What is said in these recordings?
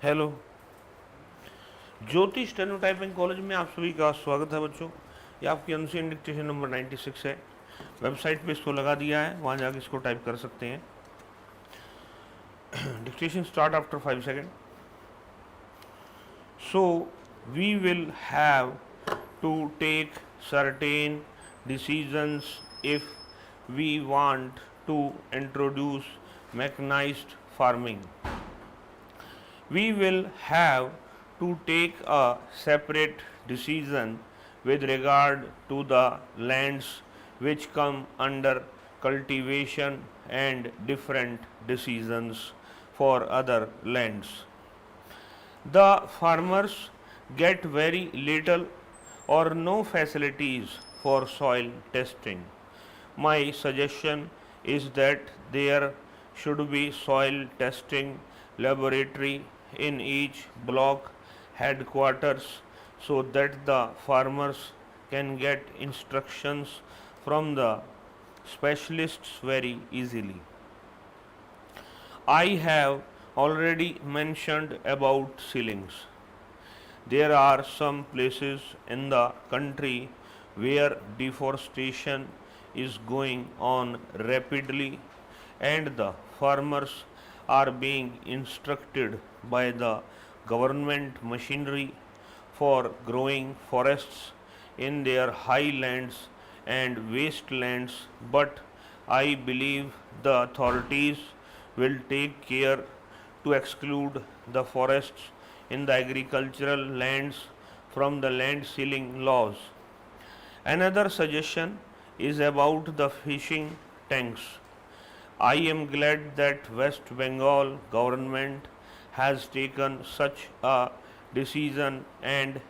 Hello. ज्योति steno typing college में आप सभी का स्वागत है बच्चों। ये आपकी अनसीन डिक्टेशन नंबर 96 है। वेबसाइट पे इसको लगा दिया है, वहाँ जाके इसको टाइप कर सकते हैं। Dictation start after 5 second. So we will have to take certain decisions if we want to introduce mechanised farming. We will have to take a separate decision with regard to the lands which come under cultivation and different decisions for other lands. The farmers get very little or no facilities for soil testing. My suggestion is that there should be soil testing laboratory in each block headquarters so that the farmers can get instructions from the specialists very easily. I have already mentioned about ceilings. There are some places in the country where deforestation is going on rapidly and the farmers are being instructed by the government machinery for growing forests in their highlands and wastelands, but I believe the authorities will take care to exclude the forests in the agricultural lands from the land ceiling laws. Another suggestion is about the fishing tanks. I am glad that West Bengal government has taken such a decision, and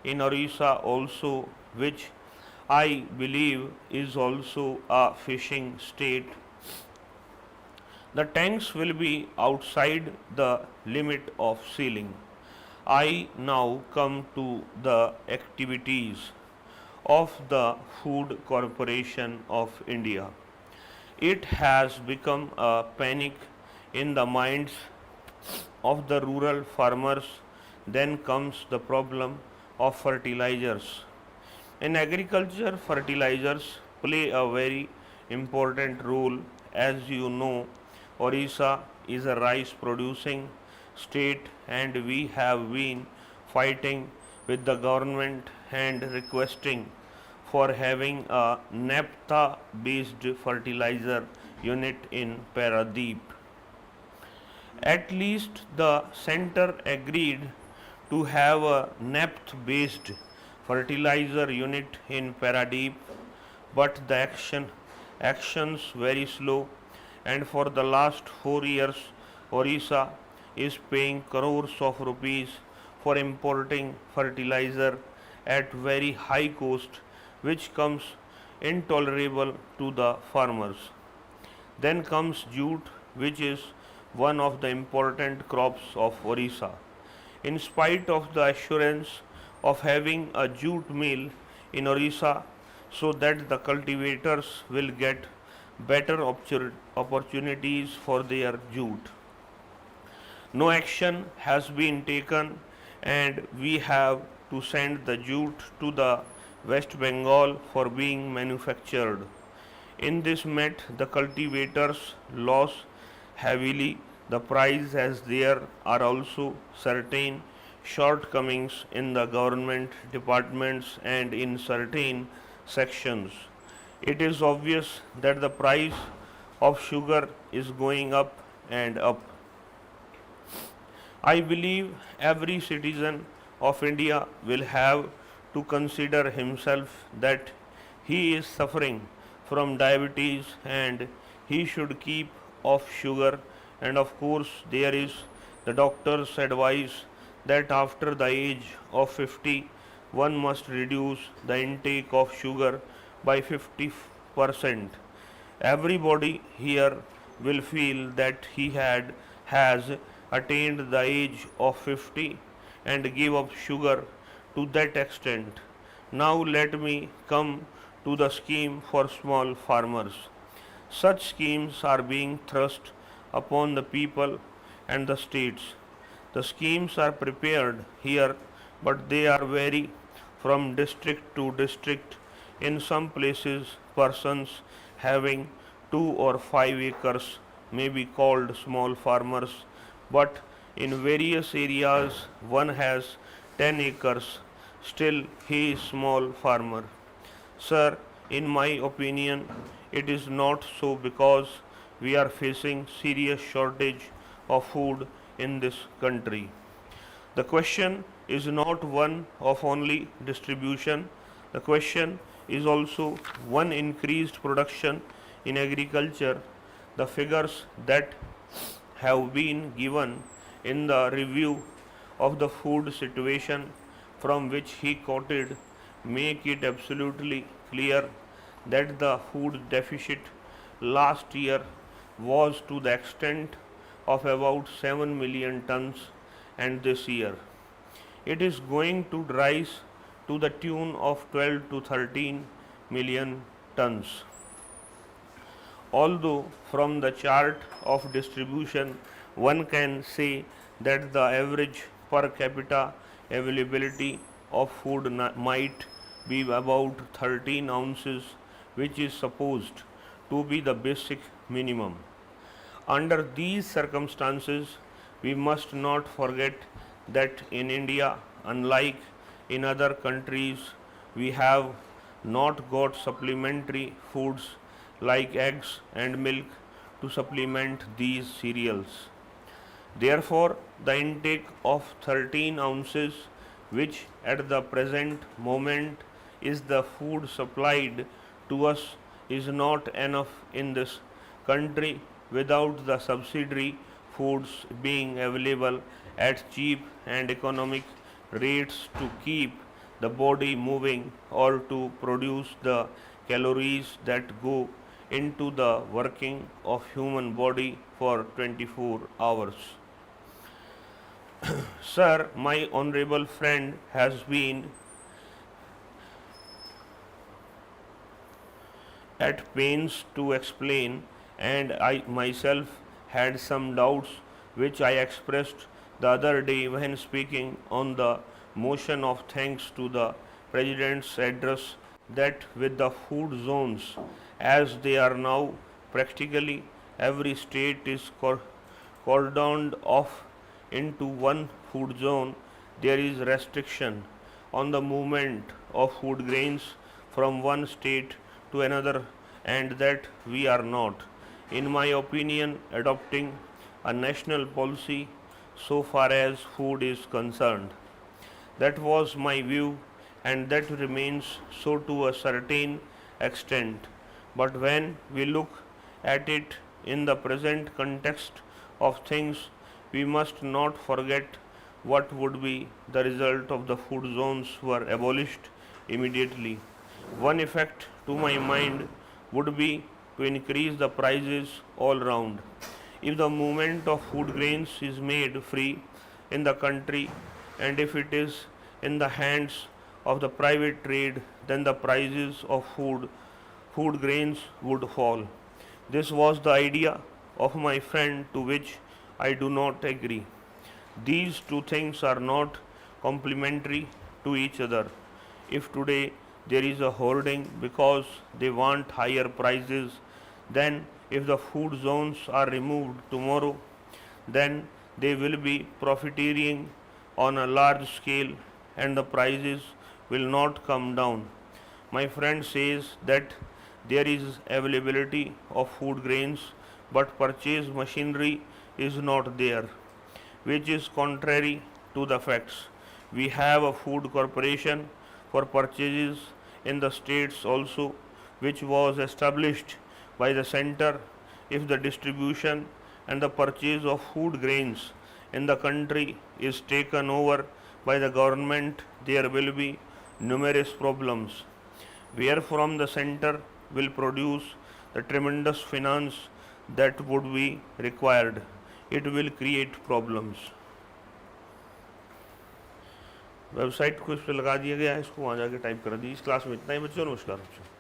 in Orissa also, which I believe is also a fishing state, the tanks will be outside the limit of ceiling. I now come to the activities of the Food Corporation of India. It has become a panic in the minds of the rural farmers. Then comes the problem of fertilizers. In agriculture, fertilizers play a very important role. As you know, Orissa is a rice producing state, and we have been fighting with the government and requesting for having a naphtha based fertilizer unit in Paradeep. At least the center agreed to have a naphtha based fertilizer unit in Paradeep, but the actions very slow, and for the last 4 years Orissa is paying crores of rupees for importing fertilizer at very high cost, which comes intolerable to the farmers. Then comes jute, which is one of the important crops of Orissa. In spite of the assurance of having a jute mill in Orissa so that the cultivators will get better opportunities for their jute, no action has been taken, and we have to send the jute to the West Bengal for being manufactured. In this met the cultivators loss heavily the price, as there are also certain shortcomings in the government departments and in certain sections. It is obvious that the price of sugar is going up and up. I believe every citizen of India will have to consider himself that he is suffering from diabetes and he should keep off sugar, and of course there is the doctor's advice that after the age of 50 one must reduce the intake of sugar by 50%. Everybody here will feel that has attained the age of 50 and give up sugar to that extent. Now let me come to the scheme for small farmers. Such schemes are being thrust upon the people and the states. The schemes are prepared here, but they are vary from district to district. In some places, persons having 2 or 5 acres may be called small farmers, but in various areas one has 10 acres. Still, he is small farmer. Sir, in my opinion, it is not so because we are facing serious shortage of food in this country. The question is not one of only distribution. The question is also one increased production in agriculture. The figures that have been given in the review of the food situation from which he quoted make it absolutely clear that the food deficit last year was to the extent of about 7 million tons, and this year it is going to rise to the tune of 12 to 13 million tons. Although from the chart of distribution one can say that the average per capita availability of food might be about 13 ounces, which is supposed to be the basic minimum. Under these circumstances, we must not forget that in India, unlike in other countries, we have not got supplementary foods like eggs and milk to supplement these cereals. Therefore, the intake of 13 ounces, which at the present moment is the food supplied to us, is not enough in this country without the subsidiary foods being available at cheap and economic rates to keep the body moving or to produce the calories that go into the working of human body for 24 hours. Sir, my honorable friend has been at pains to explain, and I myself had some doubts which I expressed the other day when speaking on the motion of thanks to the President's address, that with the food zones as they are now, practically every state is cordoned off into one food zone. There is restriction on the movement of food grains from one state to another, and that we are not, in my opinion, adopting a national policy so far as food is concerned. That was my view, and that remains so to a certain extent. But when we look at it in the present context of things, we must not forget what would be the result of the food zones were abolished immediately. One effect to my mind would be to increase the prices all round. If the movement of food grains is made free in the country, and if it is in the hands of the private trade, then the prices of food grains would fall. This was the idea of my friend, to which I do not agree. These two things are not complementary to each other. If today there is a hoarding because they want higher prices, then if the food zones are removed tomorrow, then they will be profiteering on a large scale and the prices will not come down. My friend says that there is availability of food grains, but purchase machinery is not there, which is contrary to the facts. We have a food corporation for purchases in the states also, which was established by the center. If the distribution and the purchase of food grains in the country is taken over by the government, there will be numerous problems. Where from the center will produce the tremendous finance that would be required? It will create problems. Website को इस पर लगा दिया गया है, इसको वहाँ जाके टाइप कर दी। इस क्लास में इतना ही बच्चों, नमस्कार बच्चों।